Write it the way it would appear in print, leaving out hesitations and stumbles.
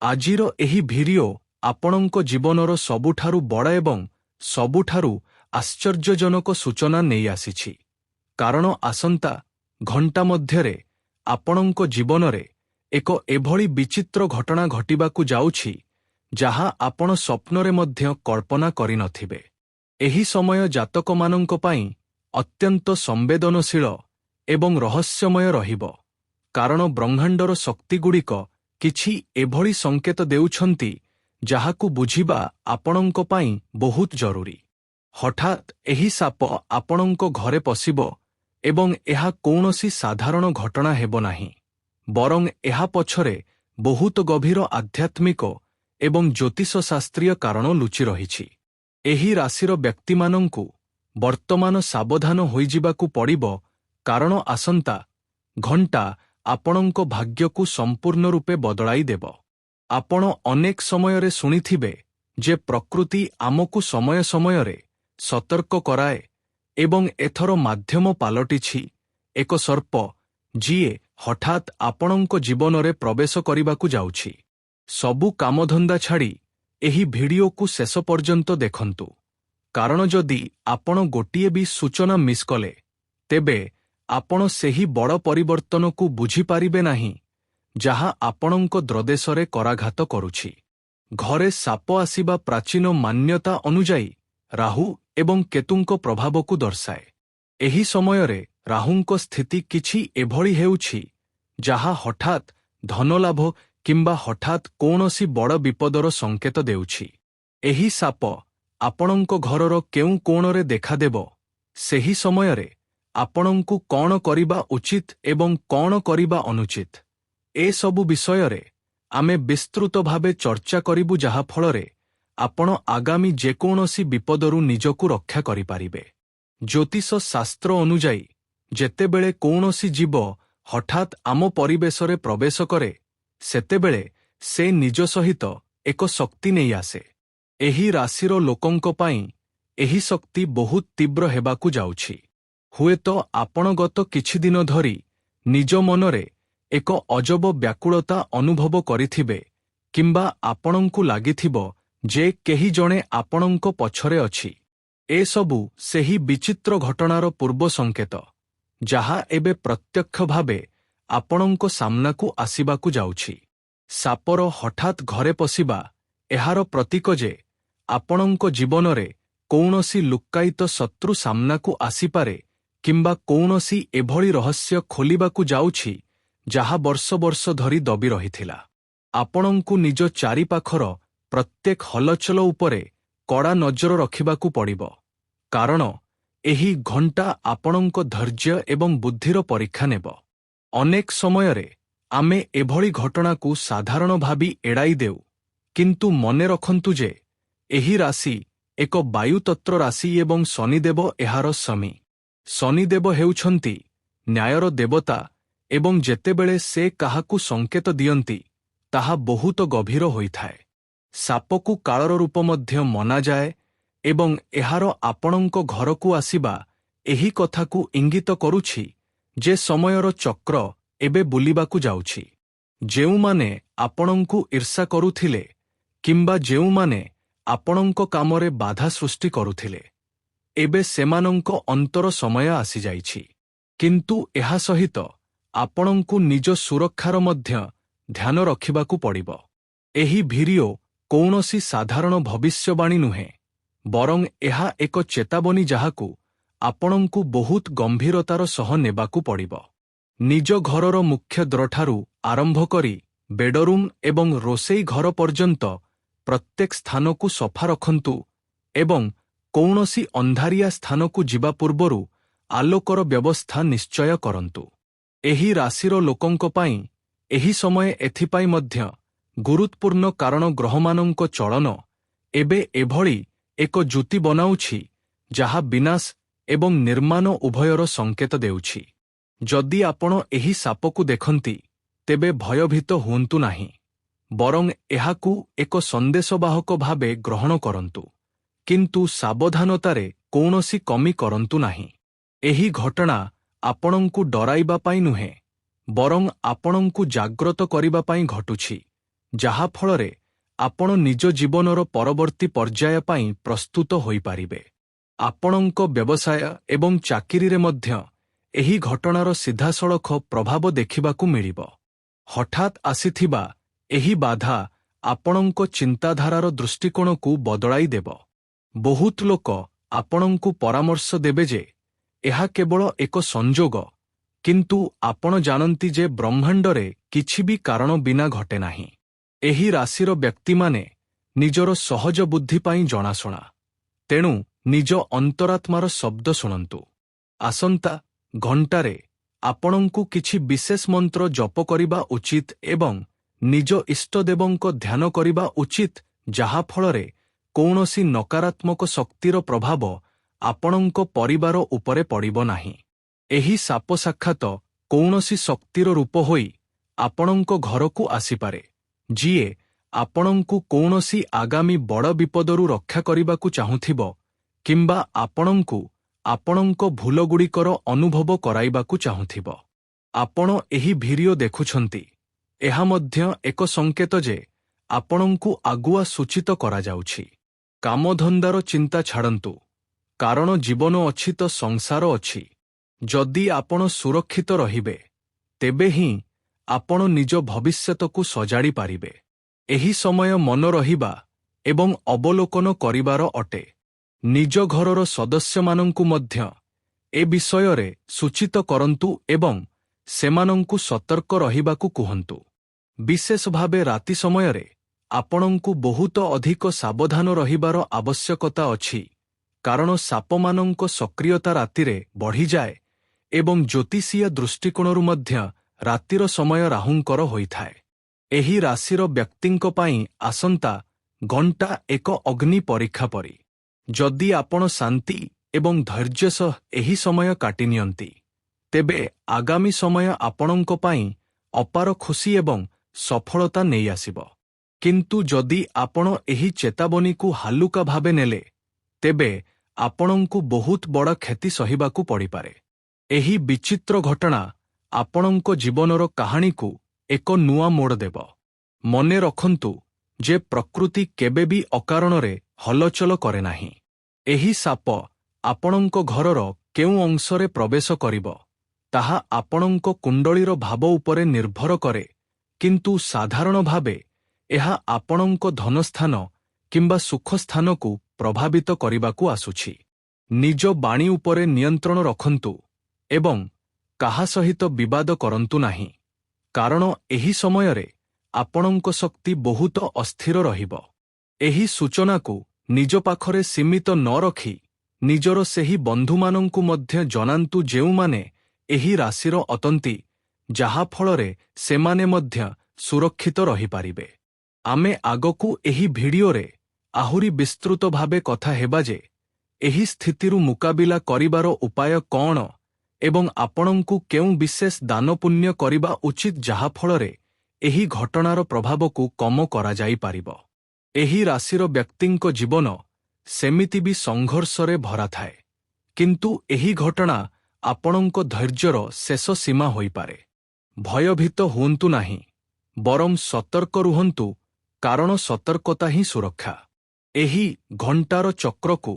ଆଜିର ଏହି ଭିଡିଓ ଆପଣଙ୍କ ଜୀବନର ସବୁଠାରୁ ବଡ଼ ଏବଂ ସବୁଠାରୁ ଆଶ୍ଚର୍ଯ୍ୟଜନକ ସୂଚନା ନେଇ ଆସିଛି। କାରଣ ଆସନ୍ତା ଘଣ୍ଟା ମଧ୍ୟରେ ଆପଣଙ୍କ ଜୀବନରେ ଏକ ଏଭଳି ବିଚିତ୍ର ଘଟଣା ଘଟିବାକୁ ଯାଉଛି ଯାହା ଆପଣ ସ୍ୱପ୍ନରେ ମଧ୍ୟ କଳ୍ପନା କରିନଥିବେ। ଏହି ସମୟ ଜାତକମାନଙ୍କ ପାଇଁ ଅତ୍ୟନ୍ତ ସମ୍ବେଦନଶୀଳ ଏବଂ ରହସ୍ୟମୟ ରହିବ, କାରଣ ବ୍ରହ୍ମାଣ୍ଡର ଶକ୍ତିଗୁଡ଼ିକ କିଛି ଏଭଳି ସଂକେତ ଦେଉଛନ୍ତି ଯାହାକୁ ବୁଝିବା ଆପଣଙ୍କ ପାଇଁ ବହୁତ ଜରୁରୀ। ହଠାତ୍ ଏହି ସାପ ଆପଣଙ୍କ ଘରେ ପଶିବ ଏବଂ ଏହା କୌଣସି ସାଧାରଣ ଘଟଣା ହେବ ନାହିଁ, ବରଂ ଏହା ପଛରେ ବହୁତ ଗଭୀର ଆଧ୍ୟାତ୍ମିକ ଏବଂ ଜ୍ୟୋତିଷଶାସ୍ତ୍ରୀୟ କାରଣ ଲୁଚି ରହିଛି। ଏହି ରାଶିର ବ୍ୟକ୍ତିମାନଙ୍କୁ ବର୍ତ୍ତମାନ ସାବଧାନ ହୋଇଯିବାକୁ ପଡ଼ିବ, କାରଣ ଆସନ୍ତା ଘଣ୍ଟା ଆପଣଙ୍କ ଭାଗ୍ୟକୁ ସମ୍ପୂର୍ଣ୍ଣ ରୂପେ ବଦଳାଇ ଦେବ। ଆପଣ ଅନେକ ସମୟରେ ଶୁଣିଥିବେ ଯେ ପ୍ରକୃତି ଆମକୁ ସମୟ ସମୟରେ ସତର୍କ କରାଏ, ଏବଂ ଏଥର ମାଧ୍ୟମ ପାଲଟିଛି ଏକ ସର୍ପ ଯିଏ ହଠାତ୍ ଆପଣଙ୍କ ଜୀବନରେ ପ୍ରବେଶ କରିବାକୁ ଯାଉଛି। ସବୁ କାମଧନ୍ଦା ଛାଡ଼ି ଏହି ଭିଡିଓକୁ ଶେଷ ପର୍ଯ୍ୟନ୍ତ ଦେଖନ୍ତୁ, କାରଣ ଯଦି ଆପଣ ଗୋଟିଏ ବି ସୂଚନା ମିସ୍ କଲେ, ତେବେ ଆପଣ ସେହି ବଡ଼ ପରିବର୍ତ୍ତନକୁ ବୁଝିପାରିବେ ନାହିଁ ଯାହା ଆପଣଙ୍କ ଦ୍ରଦେଶରେ କରାଘାତ କରୁଛି। ଘରେ ସାପ ଆସିବା ପ୍ରାଚୀନ ମାନ୍ୟତା ଅନୁଯାୟୀ ରାହୁ ଏବଂ କେତୁଙ୍କ ପ୍ରଭାବକୁ ଦର୍ଶାଏ। ଏହି ସମୟରେ ରାହୁଙ୍କ ସ୍ଥିତି କିଛି ଏଭଳି ହେଉଛି ଯାହା ହଠାତ୍ ଧନଲାଭ କିମ୍ବା ହଠାତ୍ କୌଣସି ବଡ଼ ବିପଦର ସଂକେତ ଦେଉଛି। ଏହି ସାପ ଆପଣଙ୍କ ଘରର କେଉଁ କୋଣରେ ଦେଖାଦେବ, ସେହି ସମୟରେ ଆପଣଙ୍କୁ କ'ଣ କରିବା ଉଚିତ ଏବଂ କ'ଣ କରିବା ଅନୁଚିତ, ଏସବୁ ବିଷୟରେ ଆମେ ବିସ୍ତୃତ ଭାବେ ଚର୍ଚ୍ଚା କରିବୁ, ଯାହାଫଳରେ ଆପଣ ଆଗାମୀ ଯେକୌଣସି ବିପଦରୁ ନିଜକୁ ରକ୍ଷା କରିପାରିବେ। ଜ୍ୟୋତିଷ ଶାସ୍ତ୍ର ଅନୁଯାୟୀ ଯେତେବେଳେ କୌଣସି ଜୀବ ହଠାତ୍ ଆମ ପରିବେଶରେ ପ୍ରବେଶ କରେ, ସେତେବେଳେ ସେ ନିଜ ସହିତ ଏକ ଶକ୍ତି ନେଇ ଆସେ। ଏହି ରାଶିର ଲୋକଙ୍କ ପାଇଁ ଏହି ଶକ୍ତି ବହୁତ ତୀବ୍ର ହେବାକୁ ଯାଉଛି। ହୁଏତ ଆପଣ ଗତ କିଛି ଦିନ ଧରି ନିଜ ମନରେ ଏକ ଅଜବ ବ୍ୟାକୁଳତା ଅନୁଭବ କରିଥିବେ, କିମ୍ବା ଆପଣଙ୍କୁ ଲାଗିଥିବ ଯେ କେହି ଜଣେ ଆପଣଙ୍କ ପଛରେ ଅଛି। ଏସବୁ ସେହି ବିଚିତ୍ର ଘଟଣାର ପୂର୍ବ ସଂକେତ, ଯାହା ଏବେ ପ୍ରତ୍ୟକ୍ଷ ଭାବେ ଆପଣଙ୍କ ସାମ୍ନାକୁ ଆସିବାକୁ ଯାଉଛି। ସାପର ହଠାତ୍ ଘରେ ପଶିବା ଏହାର ପ୍ରତୀକ ଯେ ଆପଣଙ୍କ ଜୀବନରେ କୌଣସି ଲୁକ୍କାୟିତ ଶତ୍ରୁ ସାମ୍ନାକୁ ଆସିପାରେ, କିମ୍ବା କୌଣସି ଏଭଳି ରହସ୍ୟ ଖୋଲିବାକୁ ଯାଉଛି ଯାହା ବର୍ଷ ବର୍ଷ ଧରି ଦବି ରହିଥିଲା। ଆପଣଙ୍କୁ ନିଜ ଚାରିପାଖର ପ୍ରତ୍ୟେକ ହଲଚଲ ଉପରେ କଡ଼ା ନଜର ରଖିବାକୁ ପଡ଼ିବ, କାରଣ ଏହି ଘଣ୍ଟା ଆପଣଙ୍କ ଧୈର୍ଯ୍ୟ ଏବଂ ବୁଦ୍ଧିର ପରୀକ୍ଷା ନେବ। ଅନେକ ସମୟରେ ଆମେ ଏଭଳି ଘଟଣାକୁ ସାଧାରଣ ଭାବି ଏଡ଼ାଇ ଦେଉ, କିନ୍ତୁ ମନେ ରଖନ୍ତୁ ଯେ ଏହି ରାଶି ଏକ ବାୟୁତତ୍ତ୍ୱ ରାଶି ଏବଂ ଶନିଦେବ ଏହାର ସ୍ୱାମୀ। ଶନିଦେବ ହେଉଛନ୍ତି ନ୍ୟାୟର ଦେବତା, ଏବଂ ଯେତେବେଳେ ସେ କାହାକୁ ସଂକେତ ଦିଅନ୍ତି ତାହା ବହୁତ ଗଭୀର ହୋଇଥାଏ। ସାପକୁ କାଳର ରୂପ ମଧ୍ୟ ମନାଯାଏ, ଏବଂ ଏହାର ଆପଣଙ୍କ ଘରକୁ ଆସିବା ଏହି କଥାକୁ ଇଙ୍ଗିତ କରୁଛି ଯେ ସମୟର ଚକ୍ର ଏବେ ବୁଲିବାକୁ ଯାଉଛି। ଯେଉଁମାନେ ଆପଣଙ୍କୁ ଈର୍ଷା କରୁଥିଲେ କିମ୍ବା ଯେଉଁମାନେ ଆପଣଙ୍କ କାମରେ ବାଧା ସୃଷ୍ଟି କରୁଥିଲେ, ଏବେ ସେମାନଙ୍କ ଅନ୍ତର ସମୟ ଆସିଯାଇଛି। କିନ୍ତୁ ଏହା ସହିତ ଆପଣଙ୍କୁ ନିଜ ସୁରକ୍ଷାର ମଧ୍ୟ ଧ୍ୟାନ ରଖିବାକୁ ପଡ଼ିବ। ଏହି ଭିଡିଓ କୌଣସି ସାଧାରଣ ଭବିଷ୍ୟବାଣୀ ନୁହେଁ, ବରଂ ଏହା ଏକ ଚେତାବନୀ ଯାହାକୁ ଆପଣଙ୍କୁ ବହୁତ ଗମ୍ଭୀରତାର ସହ ନେବାକୁ ପଡ଼ିବ। ନିଜ ଘରର ମୁଖ୍ୟ ଦ୍ୱାରଠାରୁ ଆରମ୍ଭ କରି ବେଡରୁମ୍ ଏବଂ ରୋଷେଇ ଘର ପର୍ଯ୍ୟନ୍ତ ପ୍ରତ୍ୟେକ ସ୍ଥାନକୁ ସଫା ରଖନ୍ତୁ, ଏବଂ କୌଣସି ଅନ୍ଧାରିଆ ସ୍ଥାନକୁ ଯିବା ପୂର୍ବରୁ ଆଲୋକର ବ୍ୟବସ୍ଥା ନିଶ୍ଚୟ କରନ୍ତୁ। ଏହି ରାଶିର ଲୋକଙ୍କ ପାଇଁ ଏହି ସମୟ ଏଥିପାଇଁ ମଧ୍ୟ ଗୁରୁତ୍ୱପୂର୍ଣ୍ଣ କାରଣ ଗ୍ରହମାନଙ୍କ ଚଳନ ଏବେ ଏଭଳି ଏକ ଜ୍ୟୋତି ବନାଉଛି ଯାହା ବିନାଶ ଏବଂ ନିର୍ମାଣ ଉଭୟର ସଂକେତ ଦେଉଛି। ଯଦି ଆପଣ ଏହି ସାପକୁ ଦେଖନ୍ତି, ତେବେ ଭୟଭୀତ ହୁଅନ୍ତୁ ନାହିଁ, ବରଂ ଏହାକୁ ଏକ ସନ୍ଦେଶବାହକ ଭାବେ ଗ୍ରହଣ କରନ୍ତୁ, କିନ୍ତୁ ସାବଧାନତାରେ କୌଣସି କମି କରନ୍ତୁ ନାହିଁ। ଏହି ଘଟଣା ଆପଣଙ୍କୁ ଡରାଇବା ପାଇଁ ନୁହେଁ, ବରଂ ଆପଣଙ୍କୁ ଜାଗ୍ରତ କରିବା ପାଇଁ ଘଟୁଛି, ଯାହାଫଳରେ ଆପଣ ନିଜ ଜୀବନର ପରବର୍ତ୍ତୀ ପର୍ଯ୍ୟାୟ ପାଇଁ ପ୍ରସ୍ତୁତ ହୋଇପାରିବେ। ଆପଣଙ୍କ ବ୍ୟବସାୟ ଏବଂ ଚାକିରିରେ ମଧ୍ୟ ଏହି ଘଟଣାର ସିଧାସଳଖ ପ୍ରଭାବ ଦେଖିବାକୁ ମିଳିବ। ହଠାତ୍ ଆସିଥିବା ଏହି ବାଧା ଆପଣଙ୍କ ଚିନ୍ତାଧାରାର ଦୃଷ୍ଟିକୋଣକୁ ବଦଳାଇ ଦେବ। ବହୁତ ଲୋକ ଆପଣଙ୍କୁ ପରାମର୍ଶ ଦେବେ ଯେ ଏହା କେବଳ ଏକ ସଂଯୋଗ, କିନ୍ତୁ ଆପଣ ଜାଣନ୍ତି ଯେ ବ୍ରହ୍ମାଣ୍ଡରେ କିଛି ବି କାରଣ ବିନା ଘଟେ ନାହିଁ। ଏହି ରାଶିର ବ୍ୟକ୍ତିମାନେ ନିଜର ସହଜ ବୁଦ୍ଧି ପାଇଁ ଜଣାଶୁଣା। ତେଣୁ ନିଜ ଅନ୍ତରାତ୍ମାର ଶବ୍ଦ ଶୁଣନ୍ତୁ। ଆସନ୍ତା ଘଣ୍ଟାରେ ଆପଣଙ୍କୁ କିଛି ବିଶେଷ ମନ୍ତ୍ର ଜପ କରିବା ଉଚିତ ଏବଂ ନିଜ ଇଷ୍ଟଦେବଙ୍କ ଧ୍ୟାନ କରିବା ଉଚିତ, ଯାହାଫଳରେ କୌଣସି ନକାରାତ୍ମକ ଶକ୍ତିର ପ୍ରଭାବ ଆପଣଙ୍କ ପରିବାର ଉପରେ ପଡ଼ିବ ନାହିଁ। ଏହି ସାପ ସାକ୍ଷାତ କୌଣସି ଶକ୍ତିର ରୂପ ହୋଇ ଆପଣଙ୍କ ଘରକୁ ଆସିପାରେ, ଯିଏ ଆପଣଙ୍କୁ କୌଣସି ଆଗାମୀ ବଡ଼ ବିପଦରୁ ରକ୍ଷା କରିବାକୁ ଚାହୁଁଥିବ କିମ୍ବା ଆପଣଙ୍କୁ ଆପଣଙ୍କ ଭୁଲଗୁଡ଼ିକର ଅନୁଭବ କରାଇବାକୁ ଚାହୁଁଥିବ। ଆପଣ ଏହି ଭିଡିଓ ଦେଖୁଛନ୍ତି, ଏହା ମଧ୍ୟ ଏକ ସଂକେତ ଯେ ଆପଣଙ୍କୁ ଆଗୁଆ ସୂଚିତ କରାଯାଉଛି। କାମଧନ୍ଦାର ଚିନ୍ତା ଛାଡ଼ନ୍ତୁ, କାରଣ ଜୀବନ ଅଛି ତ ସଂସାର ଅଛି। ଯଦି ଆପଣ ସୁରକ୍ଷିତ ରହିବେ, ତେବେ ହିଁ ଆପଣ ନିଜ ଭବିଷ୍ୟତକୁ ସଜାଡ଼ି ପାରିବେ। ଏହି ସମୟ ମନେ ରହିବା ଏବଂ ଅବଲୋକନ କରିବାର ଅଟେ। ନିଜ ଘରର ସଦସ୍ୟମାନଙ୍କୁ ମଧ୍ୟ ଏ ବିଷୟରେ ସୂଚିତ କରନ୍ତୁ ଏବଂ ସେମାନଙ୍କୁ ସତର୍କ ରହିବାକୁ କୁହନ୍ତୁ। ବିଶେଷ ଭାବେ ରାତି ସମୟରେ ଆପଣଙ୍କୁ ବହୁତ ଅଧିକ ସାବଧାନ ରହିବାର ଆବଶ୍ୟକତା ଅଛି, କାରଣ ସାପମାନଙ୍କ ସକ୍ରିୟତା ରାତିରେ ବଢ଼ିଯାଏ ଏବଂ ଜ୍ୟୋତିଷୀୟ ଦୃଷ୍ଟିକୋଣରୁ ମଧ୍ୟ ରାତିର ସମୟ ରାହୁଙ୍କର ହୋଇଥାଏ। ଏହି ରାଶିର ବ୍ୟକ୍ତିଙ୍କ ପାଇଁ ଆସନ୍ତା ଘଣ୍ଟା ଏକ ଅଗ୍ନି ପରୀକ୍ଷା ପରି। ଯଦି ଆପଣ ଶାନ୍ତି ଏବଂ ଧୈର୍ଯ୍ୟ ସହ ଏହି ସମୟ କାଟି ନିଅନ୍ତି, ତେବେ ଆଗାମୀ ସମୟ ଆପଣଙ୍କ ପାଇଁ ଅପାର ଖୁସି ଏବଂ ସଫଳତା ନେଇ ଆସିବ। କିନ୍ତୁ ଯଦି ଆପଣ ଏହି ଚେତାବନୀକୁ ହାଲୁକା ଭାବେ ନେଲେ, ତେବେ ଆପଣଙ୍କୁ ବହୁତ ବଡ଼ କ୍ଷତି ସହିବାକୁ ପଡ଼ିପାରେ। ଏହି ବିଚିତ୍ର ଘଟଣା ଆପଣଙ୍କ ଜୀବନର କାହାଣୀକୁ ଏକ ନୂଆ ମୋଡ଼ ଦେବ। ମନେ ରଖନ୍ତୁ ଯେ ପ୍ରକୃତି କେବେ ବି ଅକାରଣରେ ହଲଚଲ କରେ ନାହିଁ। ଏହି ସାପ ଆପଣଙ୍କ ଘରର କେଉଁ ଅଂଶରେ ପ୍ରବେଶ କରିବ, ତାହା ଆପଣଙ୍କ କୁଣ୍ଡଳୀର ଭାବ ଉପରେ ନିର୍ଭର କରେ, କିନ୍ତୁ ସାଧାରଣ ଭାବେ ଏହା ଆପଣଙ୍କ ଧନସ୍ଥାନ କିମ୍ବା ସୁଖସ୍ଥାନକୁ ପ୍ରଭାବିତ କରିବାକୁ ଆସୁଛି। ନିଜ ବାଣୀ ଉପରେ ନିୟନ୍ତ୍ରଣ ରଖନ୍ତୁ ଏବଂ କାହା ସହିତ ବିବାଦ କରନ୍ତୁ ନାହିଁ, କାରଣ ଏହି ସମୟରେ ଆପଣଙ୍କ ଶକ୍ତି ବହୁତ ଅସ୍ଥିର ରହିବ। ଏହି ସୂଚନାକୁ ନିଜ ପାଖରେ ସୀମିତ ନ ରଖି ନିଜର ସେହି ବନ୍ଧୁମାନଙ୍କୁ ମଧ୍ୟ ଜଣାନ୍ତୁ ଯେଉଁମାନେ ଏହି ରାଶିର ଅଟନ୍ତି, ଯାହାଫଳରେ ସେମାନେ ମଧ୍ୟ ସୁରକ୍ଷିତ ରହିପାରିବେ। ଆମେ ଆଗକୁ ଏହି ଭିଡିଓରେ ଆହୁରି ବିସ୍ତୃତ ଭାବେ କଥା ହେବା ଯେ ଏହି ସ୍ଥିତିରୁ ମୁକାବିଲା କରିବାର ଉପାୟ କ'ଣ ଏବଂ ଆପଣଙ୍କୁ କେଉଁ ବିଶେଷ ଦାନ ପୁଣ୍ୟ କରିବା ଉଚିତ ଯାହାଫଳରେ ଏହି ଘଟଣାର ପ୍ରଭାବକୁ କମ କରାଯାଇପାରିବ। ଏହି ରାଶିର ବ୍ୟକ୍ତିଙ୍କ ଜୀବନ ସେମିତି ବି ସଂଘର୍ଷରେ ଭରା ଥାଏ, କିନ୍ତୁ ଏହି ଘଟଣା ଆପଣଙ୍କ ଧୈର୍ଯ୍ୟର ଶେଷ ସୀମା ହୋଇପାରେ। ଭୟଭୀତ ହୁଅନ୍ତୁ ନାହିଁ, ବରଂ ସତର୍କ ରୁହନ୍ତୁ, କାରଣ ସତର୍କତା ହିଁ ସୁରକ୍ଷା। ଏହି ଘଣ୍ଟାର ଚକ୍ରକୁ